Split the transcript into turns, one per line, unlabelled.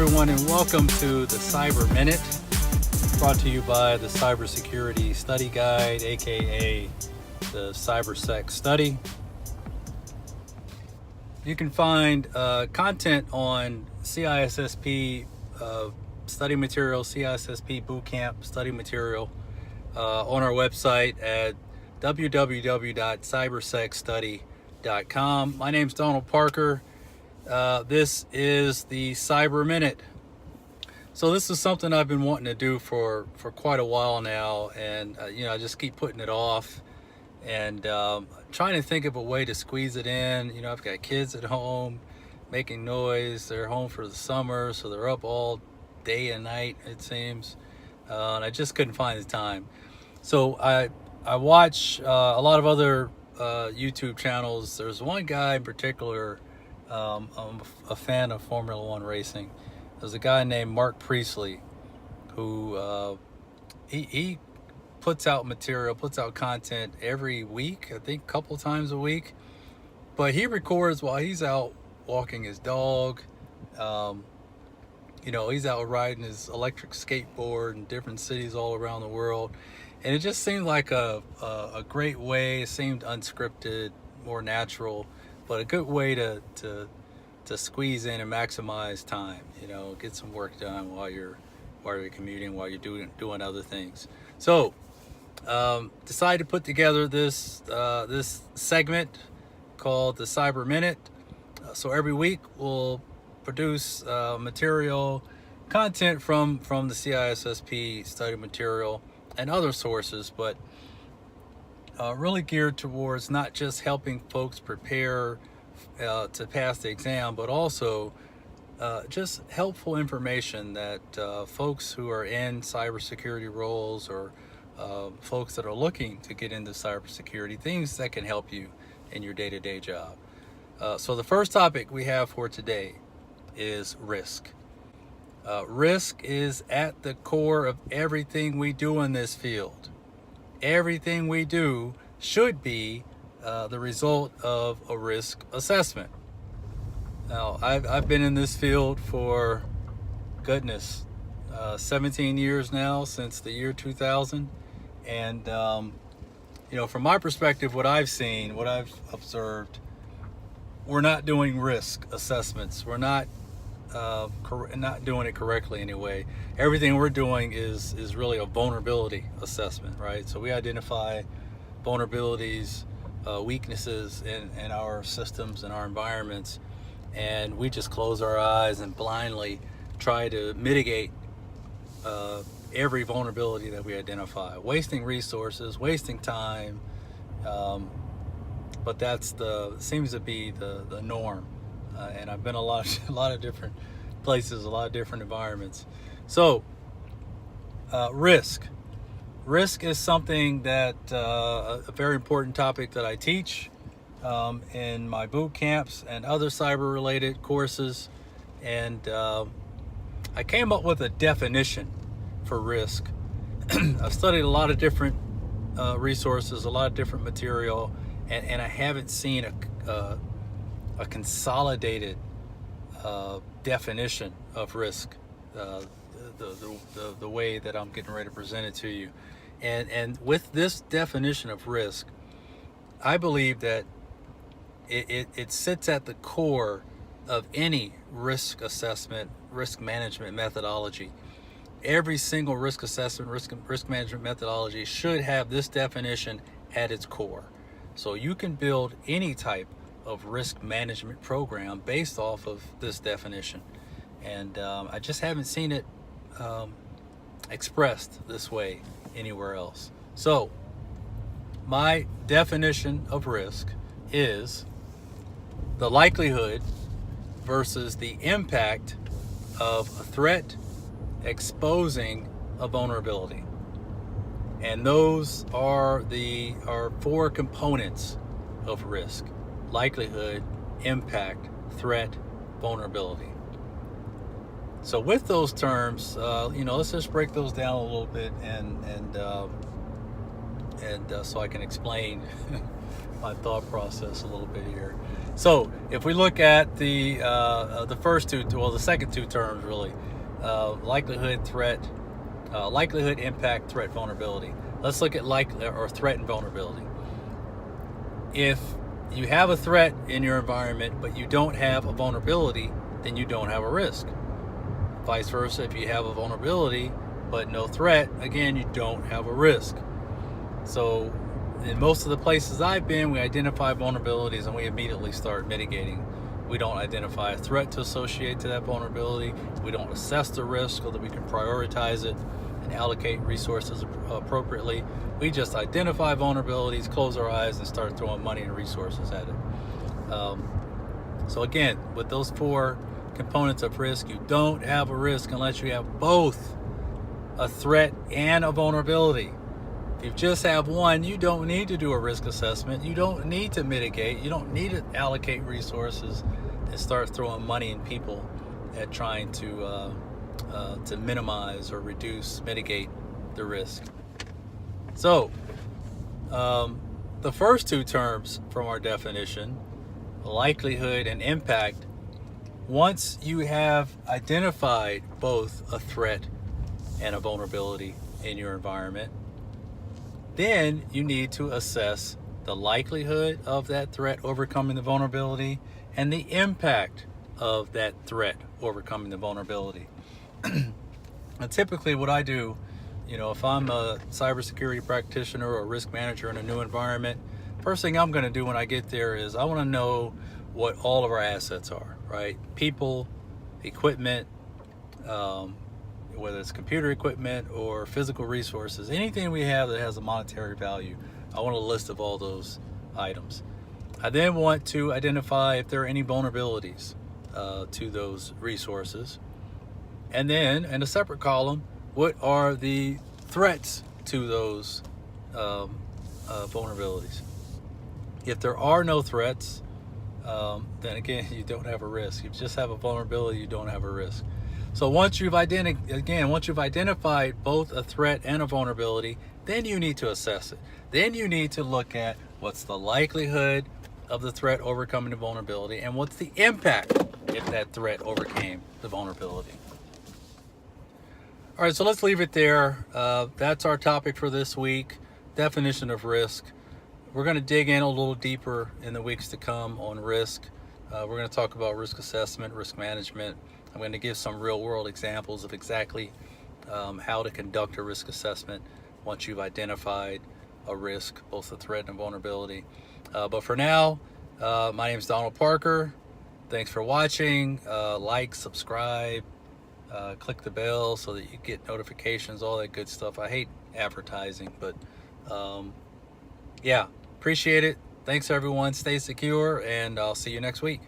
everyone, and welcome to the Cyber Minute, brought to you by the CyberSecurity Study Guide, aka the CyberSecStudy. You can find content on CISSP study material, CISSP bootcamp study material on our website at www.cybersecstudy.com. My name's Donald Parker. This is the Cyber Minute. So this is something I've been wanting to do for quite a while now, and I just keep putting it off and trying to think of a way to squeeze it in. I've got kids at home making noise. They're home for the summer, so they're up all day and night, it seems, and I just couldn't find the time. So I watch a lot of other YouTube channels. There's one guy in particular. I'm a fan of Formula One racing. There's a guy named Mark Priestley who he puts out material, puts out content every week, I think a couple times a week, but he records while he's out walking his dog. He's out riding his electric skateboard in different cities all around the world, and it just seemed like a great way. It seemed unscripted, more natural, but a good way to squeeze in and maximize time. Get some work done while you're commuting, while you're doing other things. So decided to put together this segment called the Cyber Minute. So every week we'll produce material, content from the CISSP study material and other sources, but really geared towards not just helping folks prepare to pass the exam, but also just helpful information that folks who are in cybersecurity roles or folks that are looking to get into cybersecurity, things that can help you in your day-to-day job. So the first topic we have for today is risk. Risk is at the core of everything we do in this field. Everything we do should be the result of a risk assessment. Now, I've been in this field for, 17 years now, since the year 2000. And, from my perspective, what I've seen, what I've observed, we're not doing risk assessments. We're not doing it correctly anyway. Everything we're doing is really a vulnerability assessment, right? So we identify vulnerabilities, weaknesses in our systems and our environments, and we just close our eyes and blindly try to mitigate every vulnerability that we identify, wasting resources, wasting time, but that's seems to be the norm. And I've been a lot of different places, a lot of different environments. So risk is something that a very important topic that I teach in my boot camps and other cyber related courses. And I came up with a definition for risk. I've studied a lot of different resources, a lot of different material, and I haven't seen a consolidated definition of risk, the way that I'm getting ready to present it to you. And with this definition of risk, I believe that it sits at the core of any risk assessment, risk management methodology. Every single risk assessment, risk management methodology should have this definition at its core. So you can build any type of risk management program based off of this definition. And I just haven't seen it expressed this way anywhere else. So my definition of risk is the likelihood versus the impact of a threat exposing a vulnerability. And those are four components of risk: likelihood, impact, threat, vulnerability. So with those terms, let's just break those down a little bit and and so I can explain my thought process a little bit here. So if we look at the first two, well, the second two terms really, likelihood, threat, likelihood, impact, threat, vulnerability. Let's look at threat and vulnerability. If you have a threat in your environment, but you don't have a vulnerability, then you don't have a risk. Vice versa, if you have a vulnerability but no threat, again, you don't have a risk. So in most of the places I've been, we identify vulnerabilities and we immediately start mitigating. We don't identify a threat to associate to that vulnerability. We don't assess the risk so that we can prioritize it and allocate resources appropriately. We just identify vulnerabilities, close our eyes, and start throwing money and resources at it. So again, with those four components of risk, you don't have a risk unless you have both a threat and a vulnerability. If you just have one, you don't need to do a risk assessment. You don't need to mitigate. You don't need to allocate resources and start throwing money and people at trying to minimize or mitigate the risk. So the first two terms from our definition, likelihood and impact, once you have identified both a threat and a vulnerability in your environment, then you need to assess the likelihood of that threat overcoming the vulnerability and the impact of that threat overcoming the vulnerability. And typically what I do, if I'm a cybersecurity practitioner or a risk manager in a new environment, first thing I'm going to do when I get there is I want to know what all of our assets are, right? People, equipment, whether it's computer equipment or physical resources, anything we have that has a monetary value, I want a list of all those items. I then want to identify if there are any vulnerabilities to those resources. And then in a separate column, what are the threats to those vulnerabilities? If there are no threats, then again, you don't have a risk. If you just have a vulnerability, you don't have a risk. So once you've identified both a threat and a vulnerability, then you need to assess it. Then you need to look at what's the likelihood of the threat overcoming the vulnerability and what's the impact if that threat overcame the vulnerability. All right, so let's leave it there. That's our topic for this week, definition of risk. We're going to dig in a little deeper in the weeks to come on risk. We're going to talk about risk assessment, risk management. I'm going to give some real world examples of exactly how to conduct a risk assessment once you've identified a risk, both a threat and vulnerability. But for now, my name is Donald Parker. Thanks for watching. Like, subscribe, click the bell so that you get notifications, all that good stuff. I hate advertising, but yeah, appreciate it. Thanks everyone. Stay secure, and I'll see you next week.